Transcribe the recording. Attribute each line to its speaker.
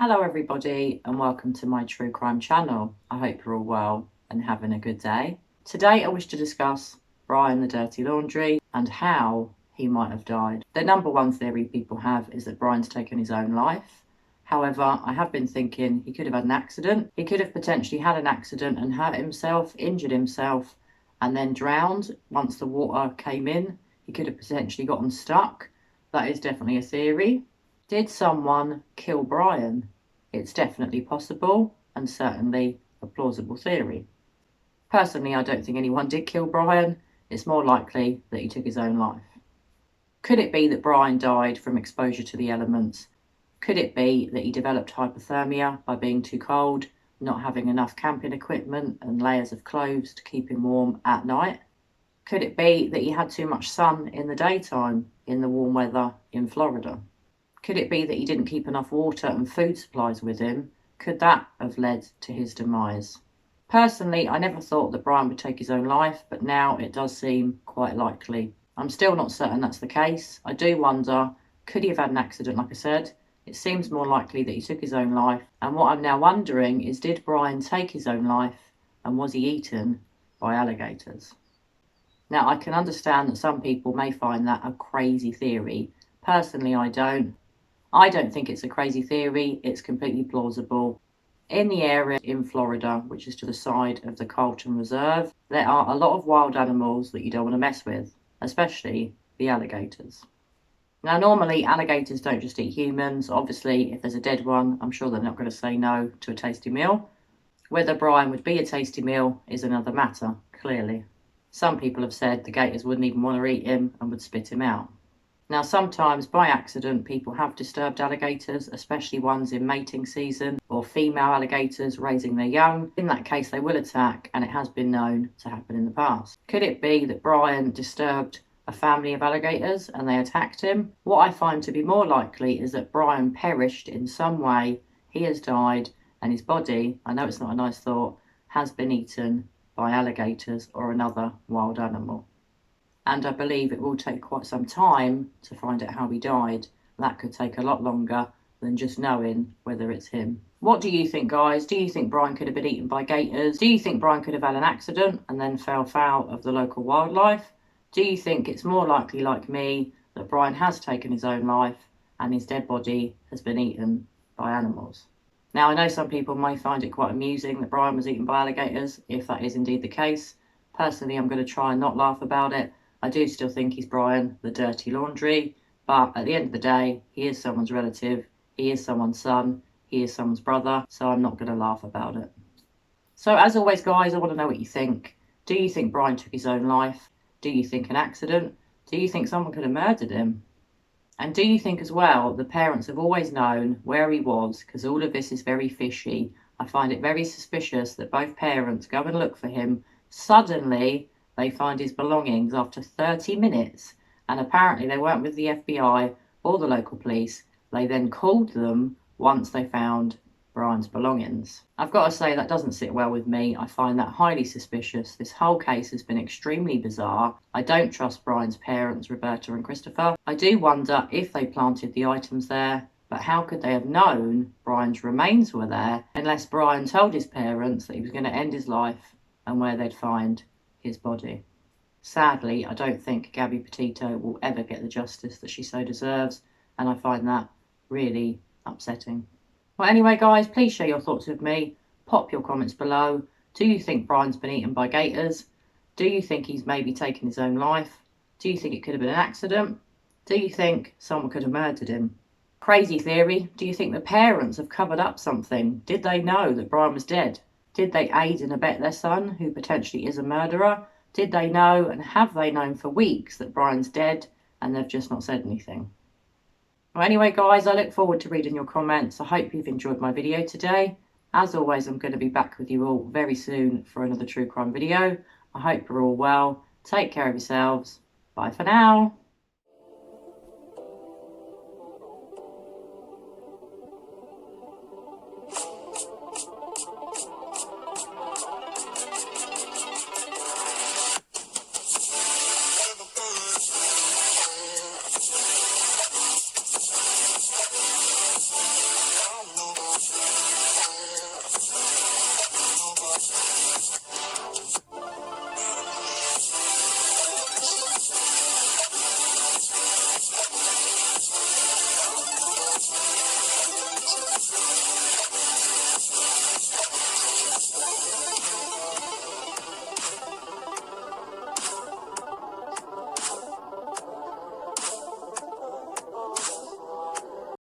Speaker 1: Hello everybody and welcome to my true crime channel. I hope you're all well and having a good day. Today I wish to discuss Brian the Dirty Laundrie and how he might have died. The number one theory people have is that Brian's taken his own life. However, I have been thinking he could have had an accident. He could have potentially had an accident and hurt himself, injured himself, and then drowned once the water came in. He could have potentially gotten stuck. That is definitely a theory. Did someone kill Brian? It's definitely possible and certainly a plausible theory. Personally, I don't think anyone did kill Brian. It's more likely that he took his own life. Could it be that Brian died from exposure to the elements? Could it be that he developed hypothermia by being too cold, not having enough camping equipment and layers of clothes to keep him warm at night? Could it be that he had too much sun in the daytime in the warm weather in Florida? Could it be that he didn't keep enough water and food supplies with him? Could that have led to his demise? Personally, I never thought that Brian would take his own life, but now it does seem quite likely. I'm still not certain that's the case. I do wonder, could he have had an accident, like I said? It seems more likely that he took his own life. And what I'm now wondering is, did Brian take his own life and was he eaten by alligators? Now, I can understand that some people may find that a crazy theory. Personally, I don't. I don't think it's a crazy theory. It's completely plausible. In the area in Florida, which is to the side of the Carlton Reserve, there are a lot of wild animals that you don't want to mess with, especially the alligators. Now, normally alligators don't just eat humans. Obviously, if there's a dead one, I'm sure they're not going to say no to a tasty meal. Whether Brian would be a tasty meal is another matter, clearly. Some people have said the gators wouldn't even want to eat him and would spit him out. Now, sometimes by accident, people have disturbed alligators, especially ones in mating season or female alligators raising their young. In that case, they will attack, and it has been known to happen in the past. Could it be that Brian disturbed a family of alligators and they attacked him? What I find to be more likely is that Brian perished in some way. He has died, and his body, I know it's not a nice thought, has been eaten by alligators or another wild animal. And I believe it will take quite some time to find out how he died. That could take a lot longer than just knowing whether it's him. What do you think, guys? Do you think Brian could have been eaten by gators? Do you think Brian could have had an accident and then fell foul of the local wildlife? Do you think it's more likely, like me, that Brian has taken his own life and his dead body has been eaten by animals? Now, I know some people may find it quite amusing that Brian was eaten by alligators, if that is indeed the case. Personally, I'm going to try and not laugh about it. I do still think he's Brian the Dirty Laundrie, but at the end of the day, he is someone's relative, he is someone's son, he is someone's brother, so I'm not going to laugh about it. So as always, guys, I want to know what you think. Do you think Brian took his own life? Do you think an accident? Do you think someone could have murdered him? And do you think as well the parents have always known where he was? Because all of this is very fishy. I find it very suspicious that both parents go and look for him. Suddenly, they find his belongings after 30 minutes, and apparently they weren't with the FBI or the local police. They then called them once they found Brian's belongings. I've got to say, that doesn't sit well with me. I find that highly suspicious. This whole case has been extremely bizarre. I don't trust Brian's parents, Roberta and Christopher. I do wonder if they planted the items there, but how could they have known Brian's remains were there unless Brian told his parents that he was going to end his life and where they'd find his body? Sadly, I don't think Gabby Petito will ever get the justice that she so deserves, and I find that really upsetting. Well, anyway, guys, please share your thoughts with me. Pop your comments below. Do you think Brian's been eaten by gators? Do you think he's maybe taken his own life? Do you think it could have been an accident? Do you think someone could have murdered him? Crazy theory. Do you think the parents have covered up something? Did they know that Brian was dead? Did they aid and abet their son, who potentially is a murderer? Did they know, and have they known for weeks, that Brian's dead and they've just not said anything? Well, anyway, guys, I look forward to reading your comments. I hope you've enjoyed my video today. As always, I'm going to be back with you all very soon for another true crime video. I hope you're all well. Take care of yourselves. Bye for now.